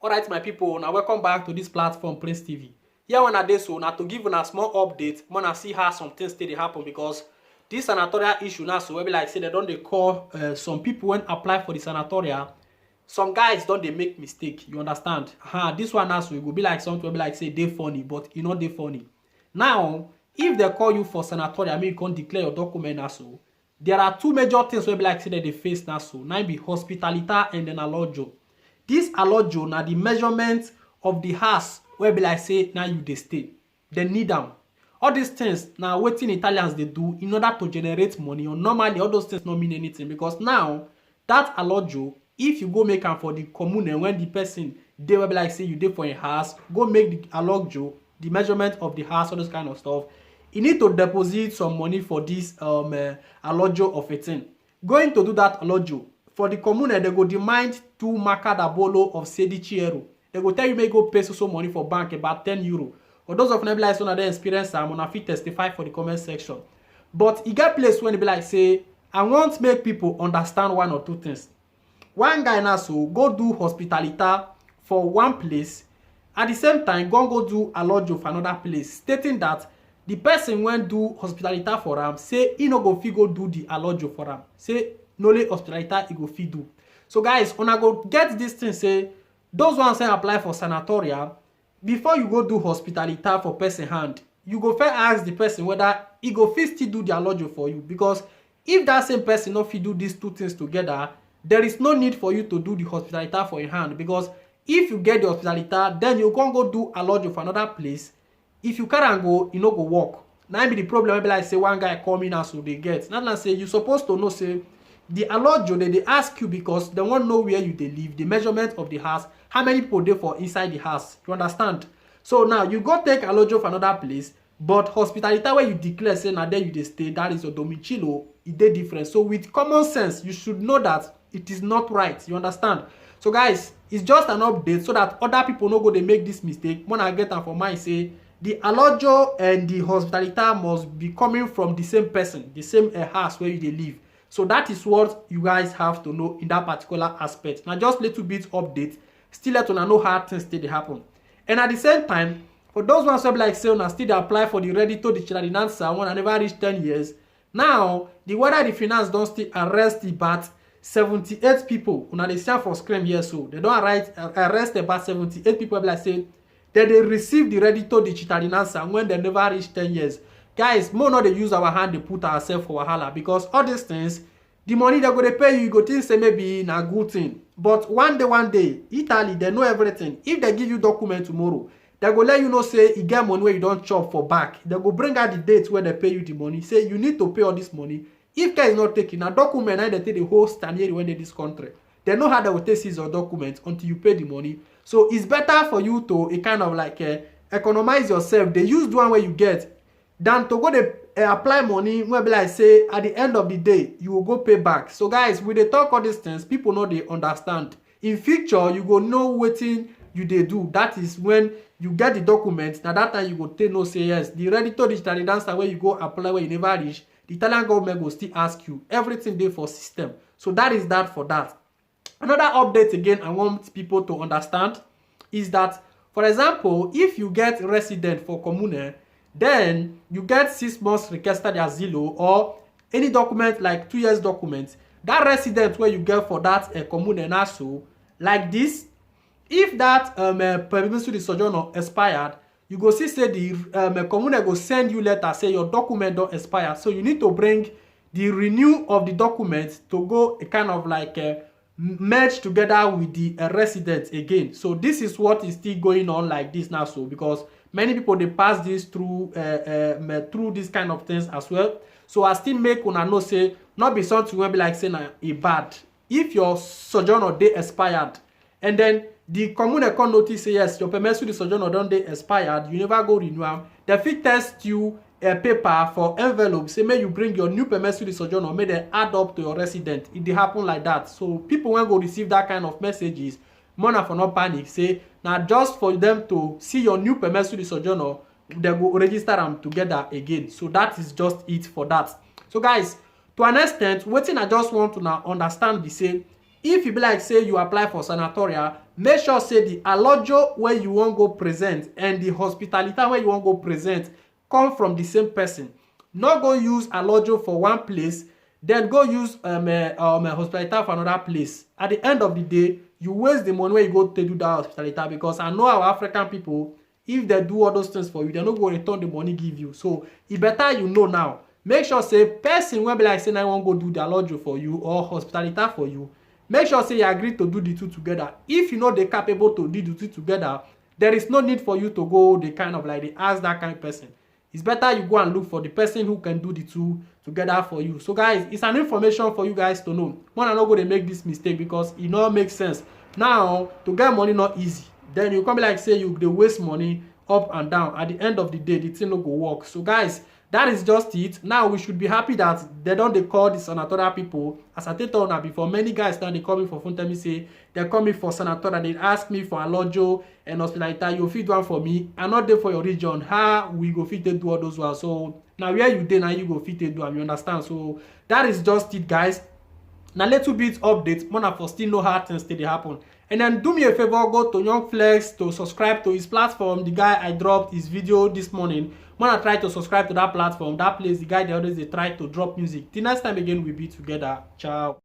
Alright my people, now welcome back to this platform Prince TV. Here when I dey so now to give una small update, wanna see how some things still dey happen because this senatorial issue now so be like say they don't dey call some people when apply for the senatorial. Some guys don't they make mistake, you understand? This one now so it go be like something will be like say they funny, but you know they funny. Now, if they call you for senatorial, I mean you can't declare your document now so. There are two major things will be like say that they face now so. Now be hospitalita and then alojo. This alojo na the measurement of the house where be like say now you dey stay. They need them. All these things now wetin Italians they do in order to generate money. Or normally all those things don't mean anything because now that alojo, if you go make am for the commune when the person they will be like say you dey for a house, go make the alojo, the measurement of the house, all those kind of stuff. You need to deposit some money for this alojo of a thing. Going to do that alojo. For the commune, they go demand 2 marca da bolo of 16 euro. They go tell you may go pay so money for bank about 10 euro. For those of them like so they experience, I'm gonna fit testify for the comment section. But you get place when they be like say, I want to make people understand one or two things. One guy now so go do hospitalita for one place, at the same time go do alojo for another place, stating that the person when do hospitalita for him say he no go fit go do the alojo for him. Say no only hospitalita he go fit do. So guys, when I go get this thing say those ones say apply for sanatoria, before you go do hospitalita for person hand, you go first ask the person whether he go fit still do the alojo for you, because if that same person no fit do these two things together, there is no need for you to do the hospitalita for your hand, because if you get the hospitalita, then you can go do alojo for another place. If you can't go, you no go work. Now be the problem. Be like say one guy call me now so they get. Not like say you supposed to know say the alojo they ask you because they want to know where you they live, the measurement of the house, how many people there for inside the house. You understand? So now you go take alojo for another place, but hospitality where you declare say now there you they stay, that is your domicilio, it they different. So with common sense, you should know that it is not right. You understand? So guys, it's just an update so that other people no go they make this mistake. When I get them for mine say the alojo and the hospitalita must be coming from the same person, the same house where you they live. So that is what you guys have to know in that particular aspect. Now just little bit update, still let una know how things still happen. And at the same time, for those ones who be like say una still apply for the ready to the cittadinanza when I never reach 10 years. Now the whether the finance don't still arrest about 78 people. Una they see for screen here so they don't arrest about 78 people. Be like say that they receive the ready to the cittadinanza when they never reach 10 years. Guys, more not they use our hand to put ourselves for wahala, because all these things, the money they're going to pay you go think say maybe na good thing. But one day, Italy, they know everything. If they give you document tomorrow, they go let you know say you get money where you don't chop for back. They go bring out the dates where they pay you the money. Say you need to pay all this money. If care is not taken, a document and they take the whole standard when they this country. They know how they will take seize your documents until you pay the money. So it's better for you to kind of like economize yourself. They use the one where you get than to go they apply money where be like say at the end of the day you will go pay back. So guys, when they talk all these things, people know they understand. In future, you go know wetin you they do. That is when you get the documents. Now that time you go take no say yes. The ready to digital dancer where you go apply where you never reach, the Italian government will still ask you everything there for system. So that is that for that. Another update again I want people to understand is that, for example, if you get resident for commune, then you get 6 months richiesta di asilo or any document like 2 years document. That resident where you get for that commune also like this, if that permission di soggiorno expired, you go see say the commune go send you letter say your document don't expire. So you need to bring the renew of the document to go kind of like merge together with the residents again. So this is what is still going on like this now. So because many people they pass this through through these kind of things as well. So I still make una know say not be something will be like saying a bad. If your sojourner day expired and then the commune can notice say yes, your permit to the sojourner don't day expired, you never go renew them. They fit test you a paper for envelope. Say may you bring your new permit to the sojourner, may they add up to your resident. It dey happen like that. So people when go receive that kind of messages, more for not panic. Say now just for them to see your new permit to the sojourner, they go register them together again. So that is just it for that. So guys, to an extent, what thing I just want to now understand be say if you be like say you apply for sanatoria, make sure say the alojo where you wan go present and the hospitalita where you wan go present come from the same person. No go use alojo for one place, then go use hospitalita for another place. At the end of the day, you waste the money when you go to do that hospitalita, because I know our African people, if they do all those things for you, they no go return the money give you. So e better you know now. Make sure say person wey be like say na wan go do the alojo for you or hospitalita for you, make sure say you agree to do the two together. If you know they capable to do the two together, there is no need for you to go the kind of like they ask that kind of person. It's better you go and look for the person who can do the two together for you. So guys, it's an information for you guys to know. One are not going to make this mistake, because it not make sense. Now to get money not easy. Then you come be like say you they waste money up and down. At the end of the day, the thing no go work. So guys, that is just it. Now we should be happy that they don't they call the sanatoria people. As I told now before, many guys now they call me for phone, tell me say they call me for sanatoria, they ask me for alojo and hospitalita. You fit one for me, and not there for your region. How we go fit do all those ones? So now where you dey now you go fit do them. You understand? So that is just it, guys. Now little bit update, man, for still know how things still happen. And then do me a favor, go to Young Flex to subscribe to his platform. The guy I dropped his video this morning. When I try to subscribe to that platform, that place, the guy they always they try to drop music. Till next time again, we'll be together. Ciao.